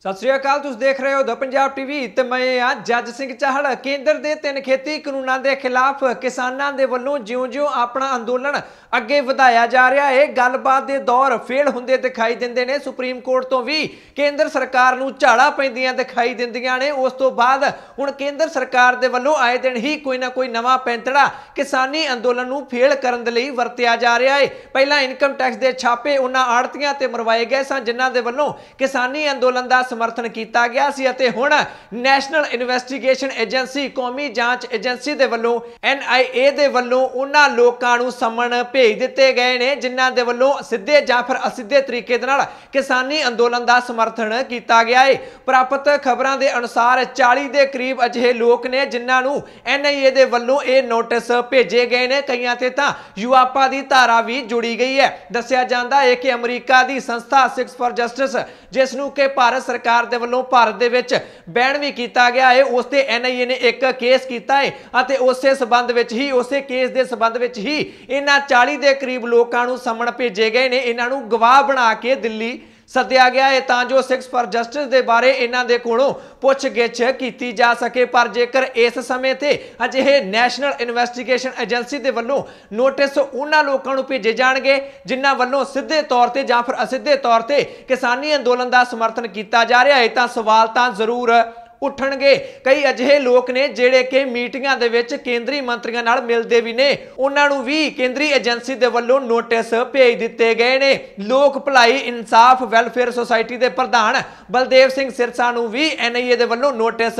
सत श्री अकाल, तुसीं देख रहे हो द पंजाब टीवी ते मैं हाँ जज सिंह चाहड़। केंद्र के 3 खेती कानूनों के खिलाफ किसानों के वलों ज्यों-ज्यों अपना अंदोलन अगे वधाया जा रहा है, गलबात के दौर फेल होंदे दिखाई दिंदे ने। सुप्रीम कोर्ट तो भी केंद्र सरकार नूं झाड़ा पैंदियां दिखाई दिंदियां ने। उस तो बाद हुण केंद्र सरकार दे वल्लों आए दिन ही कोई ना कोई नवां पैंतड़ा किसानी अंदोलन नूं फेल करन दे लई वरतिया जा रहा है। पहला इनकम टैक्स के छापे उन्हां आड़तियां ते मरवाए गए सन जिन्हां दे वल्लों किसानी अंदोलन का समर्थन किया गया सी अते हुण नैशनल इन्वेस्टिगेशन एजेंसी कौमी जांच एजेंसी दे वल्लों NIA दे वल्लों उन्हां लोकां नूं समन भेज दिते गए ने जिन्हां दे वल्लों सिद्धे जां फिर असिद्धे तरीके दे नाल किसानी अंदोलन का समर्थन किया गया है। प्राप्त खबरां दे अनुसार 40 दे करीब अजिहे लोक ने जिन्हां नूं NIA दे वल्लों ये नोटिस भेजे गए ने। कईयां ते तां यूआपा दी धारा भी जुड़ी गई है। दस्सिया जांदा है कि अमरीका दी संस्था सिक्स फॉर जस्टिस जिस नूं कि भारत सरकार दे वल्लों भारत दे विच बैन भी किया गया है, उस ते NIA ने एक केस किया है अते उसे संबंध विच ही उसे केस दे संबंध विच ही इन्हां 40 दे करीब लोकां नूं समन भेजे गए ने। इन्हां नूं गवाह बना के दिल्ली सद्या गया है तां जो सिक्स फॉर जस्टिस दे बारे इन्हां दे कोलों पुछ-गिछ की जा सके। पर जेकर इस समय ते अजिहे नैशनल इन्वेस्टिगेशन एजेंसी दे वल्लों नोटिस उन्हां लोकां नूं भेजे जाणगे जिन्हां वल्लों सिद्धे तौर ते जां फिर असिद्धे तौर ते किसानी अंदोलन का समर्थन किया जा रहा है तां सवाल तां जरूर उठणगे। कई अजिहे लोक ने जिहड़े कि मीटिंगां दे विच केंद्रीय मंत्रियों नाल मिलदे भी ने, उन्हां नूं भी केंद्रीय एजेंसी दे वल्लों नोटिस भेज दिते गए ने। लोक भलाई इंसाफ वैलफेयर सोसाइटी दे प्रधान बलदेव सिंह सिरसा नूं भी NIA दे वल्लों नोटिस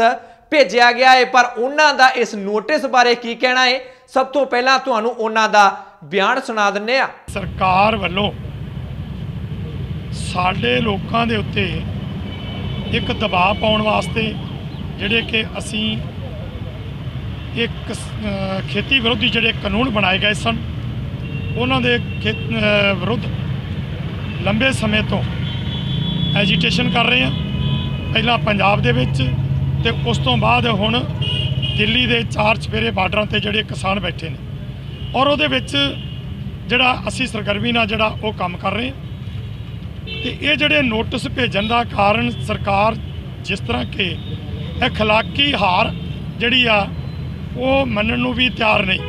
भेजिया गया है। पर उन्हां दा इस नोटिस बारे की कहना है, सब तो पहला तुहानूं उन्हां दा बयान सुना दिंदे आ। सरकार वल्लों साडे लोकां दे उत्ते एक दबाव पाउण वास्ते जिहड़े कि असी एक खेती विरोधी जिहड़े कानून बनाए गए सन उन्हां दे विरुद्ध लंबे समय तो एजीटेशन कर रहे हैं। पहला पंजाब दे विच ते उस तो बाद हुण दिल्ली दे 4 चफेरे बार्डरां ते जिहड़े किसान बैठे ने और उहदे विच जिहड़ा असी सरगर्मी नाल जिहड़ा वो काम कर रहे हैं। तो ये जोड़े नोटिस भेजन का कारण सरकार जिस तरह के अखलाकी हार जी वो मनन नूं भी तैयार नहीं,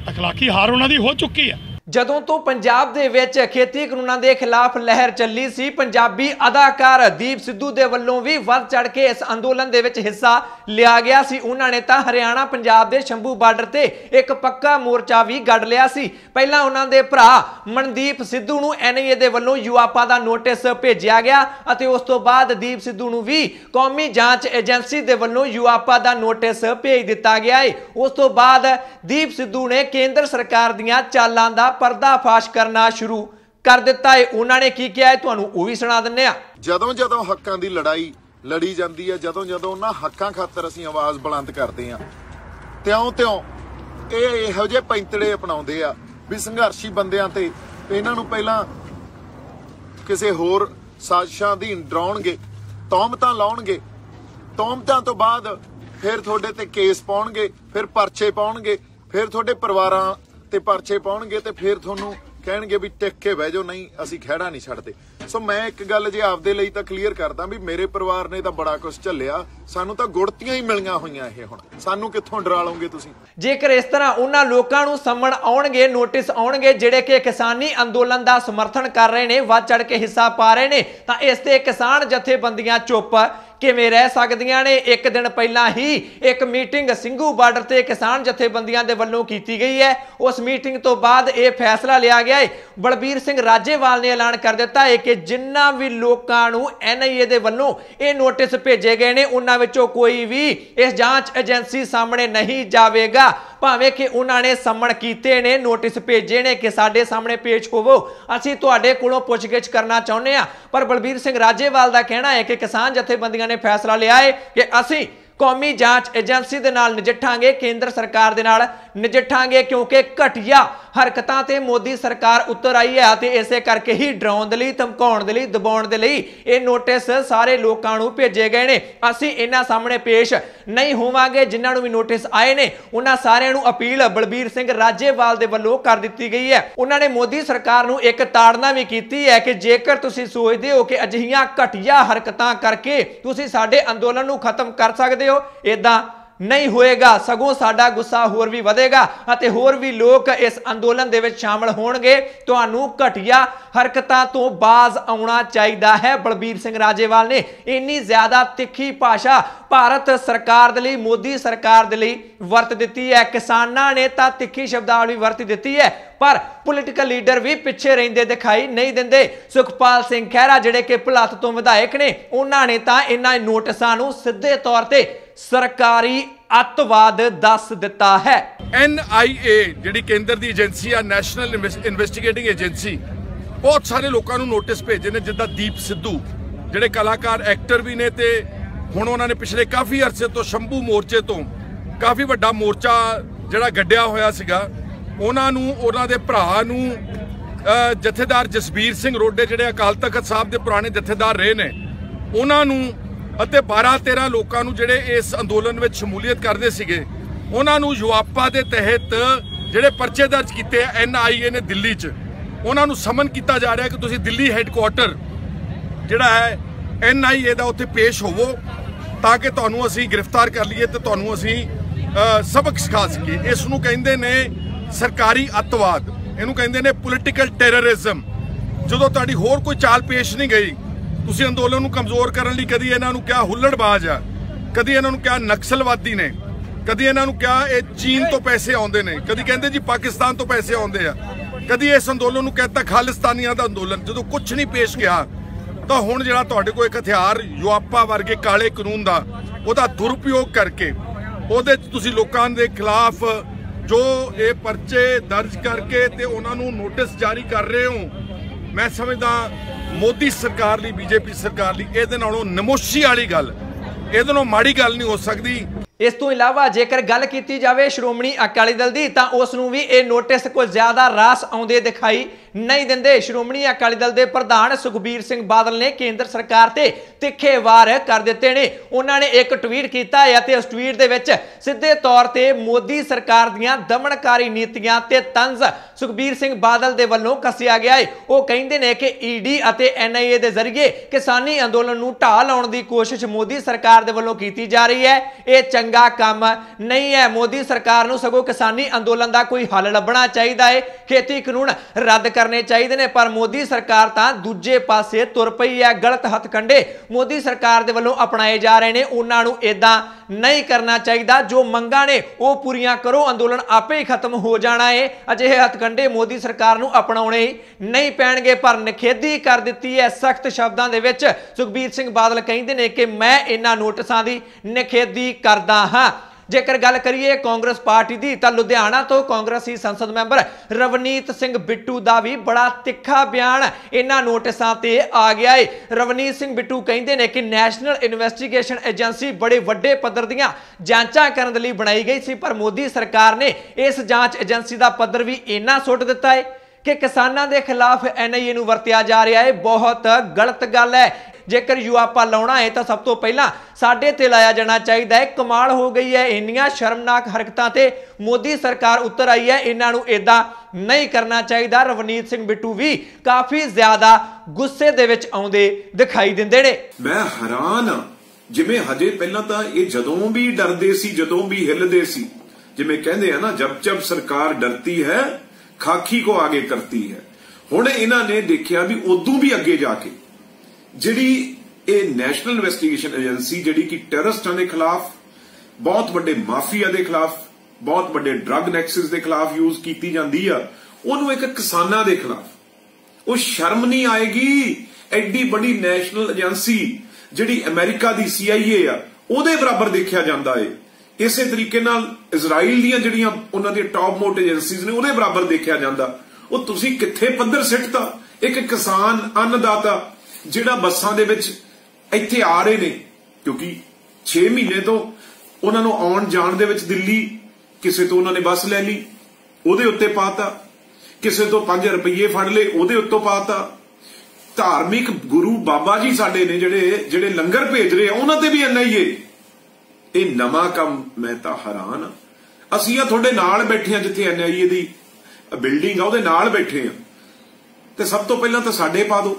अखलाकी हार उन्होंने हो चुकी है। जदों तो पंजाब दे विच खेती कानूनों के खिलाफ लहर चली सी, पंजाबी अदाकार दीप सिद्धू दे वल्लों भी वध चढ़ के इस अंदोलन दे विच हिस्सा लिया गया सी। उन्होंने तो हरियाणा पंजाब दे शंभू बार्डर ते एक पक्का मोर्चा भी गढ़ लिया सी। पहला उन्हां दे भरा मनदीप सिद्धू नूं NIA दे वल्लों यूआपा दा नोटिस भेजिया गया अते उस तो बाद दीप सिद्धू नूं भी कौमी जांच एजेंसी दे वल्लों यूआपा दा नोटिस भेज दिता गया है। उस तो बाद दीप सिद्धू ने केंद्र सरकार दीयां चालां दा पर्दाफाश करना शुरू कर दिता है। उन्होंने की किया है तुहानूं वो भी सुना दिंदे आ। जदों जदों हक्कां दी लड़ाई लड़ी जाती है, जदों जदों उन्हां हक्कां खातर असीं आवाज़ बुलंद करते हैं, त्यों त्यों ये इहो जिहे पैंतड़े अपनाउंदे आ भी संघर्षी बंदियां ते इन्हां नूं पहिलां किसी होर साजिशां अधीन डराउणगे, तौहमतां लाउणगे, तौहमतां तो बाद फिर तुहाडे ते केस पाउणगे, फिर परचे पाउणगे, फिर तुहाडे परिवारां ते परचे पाउणगे ते फिर तुहानूं कहणगे भी टिक के बह जाओ, नहीं असीं खैड़ा नहीं छड्डदे। सो मैं एक गल जे आपदे लई तां क्लीयर करदा भी मेरे परिवार ने तां बड़ा कुछ झੱਲਿਆ, सानूं तां गुड़तियां ही मिलियां होईयां ਇਹ हुण सानूं कित्थों डरा लओगे तुसीं। जेकर इस तरह उन्हां लोकां नूं समन आउणगे, नोटिस आउणगे जिहड़े कि किसानी अंदोलन का समर्थन कर रहे ने, वध चढ़ के हिस्सा पा रहे ने, तां इस ते किसान जथेबंदियां चुप किवें रह सकदियां ने। एक दिन पहला ही एक मीटिंग सिंघू बार्डर ते किसान जथेबंदियां दे वल्लों कीती गई है। उस मीटिंग तो बाद यह फैसला लिया गया है। बलबीर सिंह राजेवाल ने ऐलान कर दिता है कि जिन्ना भी लोकां नूं NIA दे वल्लों ये नोटिस भेजे गए ने उन्हां विचों कोई भी इस जांच एजेंसी सामने नहीं जावेगा, भावें कि उन्होंने समन कीते ने, नोटिस भेजे ने कि साडे सामने पेश होवो, असीं तुहाडे कोलों पुछगिछ करना चाहुंदे आ। पर बलबीर सिंह राजेवाल का कहना है कि किसान जथेबंदियां ने फैसला लिया है कि असीं कौमी जांच एजेंसी दे नाल नजिठांगे, केंद्र सरकार दे नाल ਨਜਿੱਠਾਂਗੇ ਕਿਉਂਕਿ ਘਟੀਆ ਹਰਕਤਾਂ ਤੇ ਮੋਦੀ ਸਰਕਾਰ ਉਤਰ ਆਈ ਹੈ ਤੇ ਇਸੇ ਕਰਕੇ ਹੀ ਡਰਾਉਣ ਦੇ ਲਈ, ਧਮਕਾਉਣ ਦੇ ਲਈ, ਦਬਾਉਣ ਦੇ ਲਈ ਇਹ ਨੋਟਿਸ ਸਾਰੇ ਲੋਕਾਂ ਨੂੰ ਭੇਜੇ ਗਏ ਨੇ। ਅਸੀਂ ਇਹਨਾਂ ਸਾਹਮਣੇ ਪੇਸ਼ ਨਹੀਂ ਹੋਵਾਂਗੇ। ਜਿਨ੍ਹਾਂ ਨੂੰ ਵੀ ਨੋਟਿਸ ਆਏ ਨੇ ਉਹਨਾਂ ਸਾਰਿਆਂ ਨੂੰ ਅਪੀਲ ਬਲਬੀਰ ਸਿੰਘ ਰਾਜੇਵਾਲ ਦੇ ਵੱਲੋਂ ਕਰ ਦਿੱਤੀ ਗਈ ਹੈ। ਉਹਨਾਂ ਨੇ ਮੋਦੀ ਸਰਕਾਰ ਨੂੰ ਇੱਕ ਤਾੜਨਾ ਵੀ ਕੀਤੀ ਹੈ ਕਿ ਜੇਕਰ ਤੁਸੀਂ ਸੋਚਦੇ ਹੋ ਕਿ ਅਜਿਹੀਆਂ ਘਟੀਆ ਹਰਕਤਾਂ ਕਰਕੇ ਤੁਸੀਂ ਸਾਡੇ ਅੰਦੋਲਨ ਨੂੰ ਖਤਮ ਕਰ ਸਕਦੇ ਹੋ, ਇਦਾਂ नहीं होएगा, सगों साडा गुस्सा होर भी वधेगा अते होर भी लोग इस अंदोलन दे विच शामिल होणगे। तुहानू घटिया हरकतां तो बाज आउणा चाहीदा है। बलबीर सिंह राजेवाल ने इन्नी ज्यादा तिखी भाषा भारत सरकार दे लई, मोदी सरकार दे लई वरत दित्ती है। किसानां ने तां तिखी शब्दावली वरत दित्ती है पर पोलिटिकल लीडर भी पिछे रहिंदे दिखाई नहीं दिंदे। सुखपाल सिंह खैरा जिहड़े कि भुलत्थ तो विधायक ने, उन्हां ने तां इन्हां नोटिसां नूं सिद्धे तौर ते सरकारी अतवाद दस दिता है। NIA जिहड़ी केंद्र दी एजेंसी आ, नैशनल इन्वेस्टिगेटिंग एजेंसी, बहुत सारे लोगों नूं नोटिस भेजे ने जिद्दां दीप सिद्धू जिहड़े कलाकार एक्टर भी ने ते हुण उन्हां ने पिछले काफ़ी अरसे तो शंभू मोर्चे तो काफ़ी वड्डा मोर्चा जिहड़ा गड्ढिया होया सीगा, उन्हां नूं उन्हां दे भरा नूं जथेदार जसबीर सिंह रोडे जिहड़े अकाल तख्त साहब दे पुराने जथेदार रहे ने, उन्हां नूं ਅਤੇ 12-13 ਲੋਕਾਂ ਨੂੰ ਜਿਹੜੇ ਇਸ ਅੰਦੋਲਨ ਵਿੱਚ ਸ਼ਮੂਲੀਅਤ ਕਰਦੇ ਸੀਗੇ ਉਹਨਾਂ ਨੂੰ ਯੂਆਪਾ ਦੇ ਤਹਿਤ ਜਿਹੜੇ ਪਰਚੇ ਦਰਜ ਕੀਤੇ ਆ NIA ਨੇ ਦਿੱਲੀ 'ਚ, ਉਹਨਾਂ ਨੂੰ ਸਮਨ ਕੀਤਾ ਜਾ ਰਿਹਾ ਕਿ ਤੁਸੀਂ ਦਿੱਲੀ ਹੈੱਡਕੁਆਟਰ ਜਿਹੜਾ ਹੈ NIA ਦਾ ਉੱਥੇ ਪੇਸ਼ ਹੋਵੋ ਤਾਂ ਕਿ ਤੁਹਾਨੂੰ ਅਸੀਂ ਗ੍ਰਿਫਤਾਰ ਕਰ ਲਈਏ ਤੇ ਤੁਹਾਨੂੰ ਅਸੀਂ ਸਬਕ ਸਿਖਾ ਸਕੀਏ। ਇਸ ਨੂੰ ਕਹਿੰਦੇ ਨੇ ਸਰਕਾਰੀ ਅੱਤਵਾਦ, ਇਹਨੂੰ ਕਹਿੰਦੇ ਨੇ ਪੋਲੀਟੀਕਲ ਟੈਰਰਿਜ਼ਮ। ਜਦੋਂ ਤੁਹਾਡੀ ਹੋਰ ਕੋਈ ਚਾਲ ਪੇਸ਼ ਨਹੀਂ ਗਈ, ਤੁਸੀਂ ਅੰਦੋਲਨ ਨੂੰ ਕਮਜ਼ੋਰ ਕਰਨ ਲਈ ਕਦੀ ਇਹਨਾਂ ਨੂੰ ਕਿਹਾ ਹੁੱਲੜਬਾਜ਼ ਆ, ਕਦੀ ਇਹਨਾਂ ਨੂੰ ਕਿਹਾ ਨਕਸਲਵਾਦੀ ਨੇ, ਕਦੀ ਇਹਨਾਂ ਨੂੰ ਕਿਹਾ ਇਹ ਚੀਨ ਤੋਂ ਪੈਸੇ ਆਉਂਦੇ ਨੇ, ਕਦੀ ਕਹਿੰਦੇ ਜੀ ਪਾਕਿਸਤਾਨ ਤੋਂ ਪੈਸੇ ਆਉਂਦੇ ਆ, ਕਦੀ ਇਸ ਅੰਦੋਲਨ ਨੂੰ ਕਹਿੰਦਾ ਖਾਲਿਸਤਾਨੀਆਂ ਦਾ ਅੰਦੋਲਨ। ਜਦੋਂ ਕੁਝ ਨਹੀਂ ਪੇਸ਼ ਗਿਆ ਤਾਂ ਹੁਣ ਜਿਹੜਾ ਤੁਹਾਡੇ ਕੋਲ ਇੱਕ ਹਥਿਆਰ ਯੂਆਪਾ ਵਰਗੇ ਕਾਲੇ ਕਾਨੂੰਨ ਦਾ ਉਹਦਾ ਦੁਰਉਪਯੋਗ ਕਰਕੇ ਉਹਦੇ 'ਚ ਤੁਸੀਂ ਲੋਕਾਂ ਦੇ ਖਿਲਾਫ ਜੋ ਇਹ ਪਰਚੇ ਦਰਜ ਕਰਕੇ ਤੇ ਉਹਨਾਂ ਨੂੰ ਨੋਟਿਸ ਜਾਰੀ ਕਰ ਰਹੇ ਹੋ, ਮੈਂ ਸਮਝਦਾ मोदी सरकार ली, बीजेपी सरकार ली ਇਹਦੇ ਨਾਲੋਂ ਨਮੋਸ਼ੀ ਵਾਲੀ ਗੱਲ, ਇਹਦੇ ਨਾਲੋਂ ਮਾੜੀ ਗੱਲ ਨਹੀਂ ਹੋ ਸਕਦੀ। इस तो इलावा जेकर गल की जाए श्रोमणी अकाली दल की तो उसनूं भी ये नोटिस कोई ज्यादा रास आउंदे दिखाई नहीं दिंदे। श्रोमणी अकाली दल के प्रधान सुखबीर सिंह बादल ने केंद्र सरकार ते तिखे वार कर दिते ने। उन्होंने एक ट्वीट किया है ते उस ट्वीट दे विच सीधे तौर ते मोदी सरकार दीयां दमनकारी नीतियां ते तंज सुखबीर सिंह बादल दे वल्लों कसिया गया है। वो कहंदे ने कि ED अते NIA दे जरिए किसानी अंदोलन नूं ढाह लाउण दी कोशिश मोदी सरकार दे वल्लों कीती जा रही है। ये चंगा काम नहीं है। मोदी सरकार नूं सगों किसानी अंदोलन का कोई हल लभना चाहिए है, खेती कानून रद्द करने चाहिए ने, पर मोदी सरकार तां दूजे पासे तुर पई है। गलत हथकंडे मोदी सरकार दे वल्लों अपनाए जा रहे हैं, उन्हां नूं इदां नहीं करना चाहिए। जो मंगां ने वो पूरीआं करो, अंदोलन आपे ही खत्म हो जाना है। अजिहे हथकंडे मोदी सरकार नूं अपनाउणे नहीं पैणगे। पर निखेधी कर दित्ती है सख्त शब्दां दे विच सुखबीर सिंह बादल कहिंदे ने कि मैं इन्हां नोटिसां दी निखेधी करदा हां। जेकर गल करिए कांग्रेस पार्टी की तो लुधियाना तो कांग्रेसी संसद मैंबर रवनीत सिंह बिट्टू का भी बड़ा तिखा बयान इन्हां नोटिसां ते आ गया है। रवनीत सिंह बिट्टू कहते हैं कि नैशनल इन्वेस्टिगेशन एजेंसी बड़े वड्डे पद्धर दीयां जांचां करन लई बनाई गई सी, पर मोदी सरकार ने इस जांच एजेंसी का पद्धर भी इन्ना सुट दिता है कि किसानां दे खिलाफ NIA नूं वरतिया जा रहा है। बहुत गलत गल है। जेकर यूआपा लाउणा है तो सब तो पहला साडे ते लाया जाना चाहिए है। कमाल हो गई है, इन्नियां शर्मनाक हरकतां ते मोदी सरकार उतर आई है, इन्हां नूं इदां नहीं करना चाहिए। रवनीत सिंह बिट्टू भी काफ़ी ज़्यादा गुस्से दे विच आउंदे दिखाई दिंदे ने। मैं हैरान हाँ, जिवें हजे पहलां तां इह जदों भी डरदे सी, जदों भी हिलदे सी, जिवें कहंदे आ ना जब जब सरकार डरती है खाकी को आगे करती है। हुण इन्हां ने देखिया भी उदों भी अगे जाके जिहड़ी ਇਹ ਨੈਸ਼ਨਲ ਇਨਵੈਸਟੀਗੇਸ਼ਨ ਏਜੰਸੀ ਜਿਹੜੀ ਕਿ ਟੈਰਰਿਸਟਾਂ ਦੇ ਖਿਲਾਫ, ਬਹੁਤ ਵੱਡੇ ਮਾਫੀਆ ਦੇ ਖਿਲਾਫ, ਬਹੁਤ ਵੱਡੇ ਡਰੱਗ ਨੈਕਸਸ ਦੇ ਖਿਲਾਫ ਯੂਜ਼ ਕੀਤੀ ਜਾਂਦੀ ਆ, ਉਹਨੂੰ ਇੱਕ ਕਿਸਾਨਾਂ ਦੇ ਖਿਲਾਫ ਉਹ ਸ਼ਰਮ ਨਹੀਂ ਆਏਗੀ। ਐਡੀ ਵੱਡੀ ਨੈਸ਼ਨਲ ਏਜੰਸੀ ਜਿਹੜੀ ਅਮਰੀਕਾ ਦੀ CIA ਆ ਉਹਦੇ ਬਰਾਬਰ ਦੇਖਿਆ ਜਾਂਦਾ ਏ। ਇਸੇ ਤਰੀਕੇ ਨਾਲ ਇਜ਼ਰਾਈਲ ਦੀਆਂ ਜਿਹੜੀਆਂ ਉਹਨਾਂ ਦੀਆਂ ਟੌਪ ਮੋਸਟ ਏਜੰਸੀਜ਼ ਨੇ ਉਹਦੇ ਬਰਾਬਰ ਦੇਖਿਆ ਜਾਂਦਾ। ਉਹ ਤੁਸੀਂ ਕਿੱਥੇ ਪੱਧਰ ਸਿੱਟਤਾ। ਇੱਕ ਕਿਸਾਨ ਅੰਨਦਾਤਾ ਜਿਹੜਾ ਬੱਸਾਂ ਦੇ ਵਿੱਚ ਇੱਥੇ ਆ ਰਹੇ ਨੇ, ਕਿਉਂਕਿ 6 ਮਹੀਨੇ ਤੋਂ ਉਹਨਾਂ ਨੂੰ ਆਉਣ ਜਾਣ ਦੇ ਵਿੱਚ ਦਿੱਲੀ ਕਿਸੇ ਤੋਂ ਉਹਨਾਂ ਨੇ ਬੱਸ ਲੈ ਲਈ, ਉਹਦੇ ਉੱਤੇ ਪਾਤਾ, ਕਿਸੇ ਤੋਂ 5 ਰੁਪਏ ਫੜ ਲਏ, ਉਹਦੇ ਉੱਤੋਂ ਪਾਤਾ। ਧਾਰਮਿਕ ਗੁਰੂ ਬਾਬਾ ਜੀ ਸਾਡੇ ਨੇ ਜਿਹੜੇ ਲੰਗਰ ਭੇਜ ਰਹੇ ਆ, ਉਹਨਾਂ ਤੇ ਵੀ NIA। ਇਹ ਨਵਾਂ ਕੰਮ, ਮੈਂ ਤਾਂ ਹੈਰਾਨ ਆ। ਅਸੀਂ ਆ ਤੁਹਾਡੇ ਨਾਲ ਬੈਠੇ ਆ, ਜਿੱਥੇ NIA ਦੀ ਬਿਲਡਿੰਗ ਆ ਉਹਦੇ ਨਾਲ ਬੈਠੇ ਆ, ਤੇ ਸਭ ਤੋਂ ਪਹਿਲਾਂ ਤਾਂ ਸਾਡੇ ਪਾ ਦਿਓ।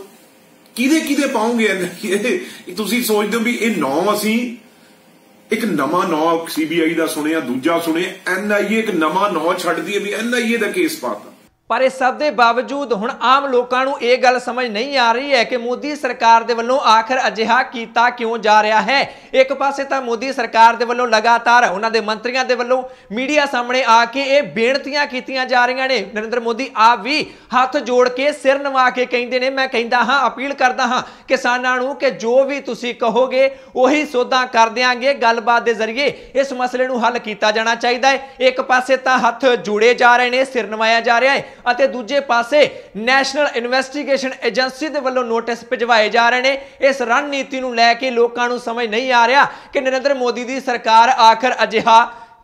ਕਿਹਦੇ ਪਾਉਂਗੇ NIA? ਤੁਸੀਂ ਸੋਚਦੇ ਹੋ ਵੀ ਇਹ ਨਾਂ, ਅਸੀਂ ਇੱਕ ਨਵਾਂ ਨਾਂ CBI ਦਾ ਸੁਣਿਆ, ਦੂਜਾ ਸੁਣਿਆ, NIA ਇੱਕ ਨਵਾਂ ਨਾਂ ਛੱਡ ਦਈਏ ਵੀ NIA ਦਾ ਕੇਸ ਪਾਤਾ। ਪਰ ਇਸ ਸਭ ਦੇ ਬਾਵਜੂਦ ਹੁਣ ਆਮ ਲੋਕਾਂ ਨੂੰ ਇਹ ਗੱਲ ਸਮਝ ਨਹੀਂ ਆ ਰਹੀ ਹੈ ਕਿ ਮੋਦੀ ਸਰਕਾਰ ਦੇ ਵੱਲੋਂ ਆਖਰ ਅਜਿਹਾ ਕੀਤਾ ਕਿਉਂ ਜਾ ਰਿਹਾ ਹੈ। ਇੱਕ ਪਾਸੇ ਤਾਂ ਮੋਦੀ ਸਰਕਾਰ ਦੇ ਵੱਲੋਂ ਲਗਾਤਾਰ ਉਹਨਾਂ ਦੇ ਮੰਤਰੀਆਂ ਦੇ ਵੱਲੋਂ ਮੀਡੀਆ ਸਾਹਮਣੇ ਆ ਕੇ ਇਹ ਬੇਨਤੀਆਂ ਕੀਤੀਆਂ ਜਾ ਰਹੀਆਂ ਨੇ। ਨਰਿੰਦਰ ਮੋਦੀ ਆਪ ਵੀ ਹੱਥ ਜੋੜ ਕੇ ਸਿਰ ਨਵਾ ਕੇ ਕਹਿੰਦੇ ਨੇ, ਮੈਂ ਕਹਿੰਦਾ ਹਾਂ, ਅਪੀਲ ਕਰਦਾ ਹਾਂ ਕਿਸਾਨਾਂ ਨੂੰ ਕਿ ਜੋ ਵੀ ਤੁਸੀਂ ਕਹੋਗੇ ਉਹੀ ਸੋਧਾਂ ਕਰ ਦਿਆਂਗੇ। ਗੱਲਬਾਤ ਦੇ ਜ਼ਰੀਏ ਇਸ ਮਸਲੇ ਨੂੰ ਹੱਲ ਕੀਤਾ ਜਾਣਾ ਚਾਹੀਦਾ ਹੈ। ਇੱਕ ਪਾਸੇ ਤਾਂ ਹੱਥ ਜੋੜੇ ਜਾ ਰਹੇ ਨੇ, ਸਿਰ ਨਵਾਇਆ ਜਾ ਰਿਹਾ ਹੈ, ਅਤੇ ਦੂਜੇ ਪਾਸੇ ਨੈਸ਼ਨਲ ਇਨਵੈਸਟੀਗੇਸ਼ਨ ਏਜੰਸੀ ਦੇ ਵੱਲੋਂ ਨੋਟਿਸ ਭਿਜਵਾਏ ਜਾ ਰਹੇ ਨੇ। ਇਸ ਰਣਨੀਤੀ ਨੂੰ ਲੈ ਕੇ ਲੋਕਾਂ ਨੂੰ ਸਮਝ ਨਹੀਂ ਆ ਰਿਹਾ ਕਿ ਨਰਿੰਦਰ ਮੋਦੀ ਦੀ ਸਰਕਾਰ ਆਖਰ ਅਜਿਹਾ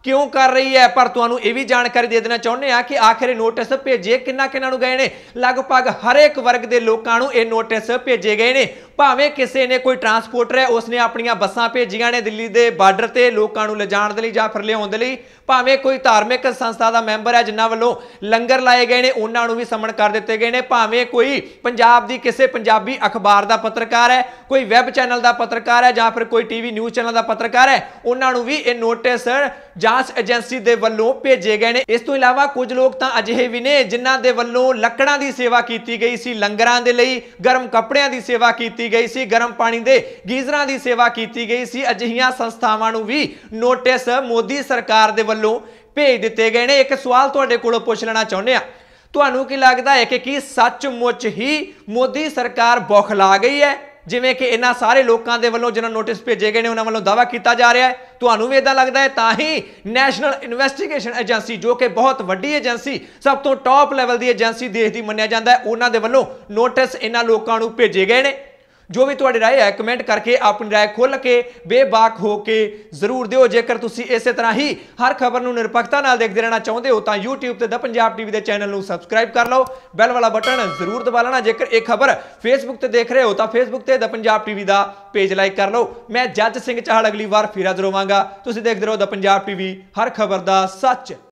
ਕਿਉਂ ਕਰ ਰਹੀ ਹੈ। ਪਰ ਤੁਹਾਨੂੰ ਇਹ ਵੀ ਜਾਣਕਾਰੀ ਦੇ ਦੇਣਾ ਚਾਹੁੰਦੇ ਆ ਕਿ ਆਖਿਰ ਇਹ ਨੋਟਿਸ ਭੇਜੇ ਕਿੰਨਾ ਨੂੰ ਗਏ ਨੇ। ਲਗਭਗ ਹਰ ਇੱਕ ਵਰਗ ਦੇ ਲੋਕਾਂ ਨੂੰ ਇਹ ਨੋਟਿਸ ਭੇਜੇ ਗਏ ਨੇ। ਭਾਵੇਂ ਕਿਸੇ ਨੇ, ਕੋਈ ਟਰਾਂਸਪੋਰਟਰ ਹੈ, ਉਸਨੇ ਆਪਣੀਆਂ ਬੱਸਾਂ ਭੇਜੀਆਂ ਨੇ ਦਿੱਲੀ ਦੇ ਬਾਰਡਰ ਤੇ ਲੋਕਾਂ ਨੂੰ ਲਿਜਾਣ ਦੇ ਲਈ ਜਾਂ ਫਿਰ ਲਿਆਉਣ ਦੇ ਲਈ। ਭਾਵੇਂ ਕੋਈ ਧਾਰਮਿਕ ਸੰਸਥਾ ਦਾ ਮੈਂਬਰ ਹੈ ਜਿਨ੍ਹਾਂ ਵੱਲੋਂ ਲੰਗਰ ਲਾਏ ਗਏ ਨੇ, ਉਹਨਾਂ ਨੂੰ ਵੀ ਸਮਨ ਕਰ ਦਿੱਤੇ ਗਏ ਨੇ। ਭਾਵੇਂ ਕੋਈ ਪੰਜਾਬ ਦੀ ਕਿਸੇ ਪੰਜਾਬੀ ਅਖਬਾਰ ਦਾ ਪੱਤਰਕਾਰ ਹੈ, ਕੋਈ ਵੈਬ ਚੈਨਲ ਦਾ ਪੱਤਰਕਾਰ ਹੈ, ਜਾਂ ਫਿਰ ਕੋਈ TV ਨਿਊਜ਼ ਚੈਨਲ ਦਾ ਪੱਤਰਕਾਰ ਹੈ, ਉਹਨਾਂ ਨੂੰ ਵੀ ਇਹ ਨੋਟਿਸ ਜਾਂਚ ਏਜੰਸੀ ਦੇ ਵੱਲੋਂ ਭੇਜੇ ਗਏ ਨੇ। ਇਸ ਤੋਂ ਇਲਾਵਾ ਕੁਝ ਲੋਕ ਤਾਂ ਅਜਿਹੇ ਵੀ ਨੇ ਜਿਨ੍ਹਾਂ ਦੇ ਵੱਲੋਂ ਲੱਕੜਾਂ ਦੀ ਸੇਵਾ ਕੀਤੀ ਗਈ ਸੀ, ਲੰਗਰਾਂ ਦੇ ਲਈ ਗਰਮ ਕੱਪੜਿਆਂ ਦੀ ਸੇਵਾ ਕੀਤੀ ਗਈ ਸੀ, ਗਰਮ ਪਾਣੀ ਦੇ ਗੀਜ਼ਰਾਂ ਦੀ ਸੇਵਾ ਕੀਤੀ ਗਈ ਸੀ। ਅਜਿਹੀਆਂ ਸੰਸਥਾਵਾਂ ਨੂੰ ਵੀ ਨੋਟਿਸ ਮੋਦੀ ਸਰਕਾਰ ਦੇ ਵੱਲੋਂ ਭੇਜ ਦਿੱਤੇ ਗਏ ਨੇ। ਇੱਕ ਸਵਾਲ ਤੁਹਾਡੇ ਕੋਲੋਂ ਪੁੱਛ ਲੈਣਾ ਚਾਹੁੰਦੇ ਆ, ਤੁਹਾਨੂੰ ਕੀ ਲੱਗਦਾ ਹੈ ਕਿ ਕੀ ਸੱਚਮੁੱਚ ਹੀ ਮੋਦੀ ਸਰਕਾਰ ਬੌਖਲਾ ਗਈ ਹੈ, ਜਿਵੇਂ ਕਿ ਇਹਨਾਂ ਸਾਰੇ ਲੋਕਾਂ ਦੇ ਵੱਲੋਂ ਜਿਹਨਾਂ ਨੋਟਿਸ ਭੇਜੇ ਗਏ ਨੇ ਉਹਨਾਂ ਵੱਲੋਂ ਦਾਅਵਾ ਕੀਤਾ ਜਾ ਰਿਹਾ ਹੈ? ਤੁਹਾਨੂੰ ਵੀ ਇਦਾਂ ਲੱਗਦਾ ਹੈ? ਤਾਂ ਹੀ ਨੈਸ਼ਨਲ ਇਨਵੈਸਟੀਗੇਸ਼ਨ ਏਜੰਸੀ, ਜੋ ਕਿ ਬਹੁਤ ਵੱਡੀ ਏਜੰਸੀ, ਸਭ ਤੋਂ ਟੌਪ ਲੈਵਲ ਦੀ ਏਜੰਸੀ ਦੇਸ਼ ਦੀ ਮੰਨਿਆ ਜਾਂਦਾ ਹੈ, ਉਹਨਾਂ ਦੇ ਵੱਲੋਂ ਨੋਟਿਸ ਇਹਨਾਂ ਲੋਕਾਂ ਨੂੰ ਭੇਜੇ ਗਏ ਨੇ। ਜੋ ਵੀ ਤੁਹਾਡੀ ਰਾਏ ਹੈ ਕਮੈਂਟ ਕਰਕੇ ਆਪਣੀ ਰਾਏ ਖੁੱਲ੍ਹ ਕੇ ਬੇਬਾਕ ਹੋ ਕੇ ਜ਼ਰੂਰ ਦਿਓ। ਜੇਕਰ ਤੁਸੀਂ ਇਸੇ ਤਰ੍ਹਾਂ ਹੀ ਹਰ ਖਬਰ ਨੂੰ ਨਿਰਪੱਖਤਾ ਨਾਲ ਦੇਖਦੇ ਰਹਿਣਾ ਚਾਹੁੰਦੇ ਹੋ ਤਾਂ YouTube ਤੇ ਦ ਪੰਜਾਬ TV ਦੇ ਚੈਨਲ ਨੂੰ ਸਬਸਕ੍ਰਾਈਬ ਕਰ ਲਓ, ਬੈਲ ਵਾਲਾ ਬਟਨ ਜ਼ਰੂਰ ਦਬਾ ਲੈਣਾ। ਜੇਕਰ ਇਹ ਖਬਰ Facebook ਤੇ ਦੇਖ ਰਹੇ ਹੋ ਤਾਂ Facebook ਤੇ ਦ ਪੰਜਾਬ TV ਦਾ ਪੇਜ ਲਾਈਕ ਕਰ ਲਓ। ਮੈਂ ਜੱਜ ਸਿੰਘ ਚਾਹਲ ਅਗਲੀ ਵਾਰ ਫਿਰ ਹਾਜ਼ਰ ਹੋਵਾਂਗਾ। ਤੁਸੀਂ ਦੇਖਦੇ ਰਹੋ ਦ ਪੰਜਾਬ TV, ਹਰ ਖਬਰ ਦਾ ਸੱਚ।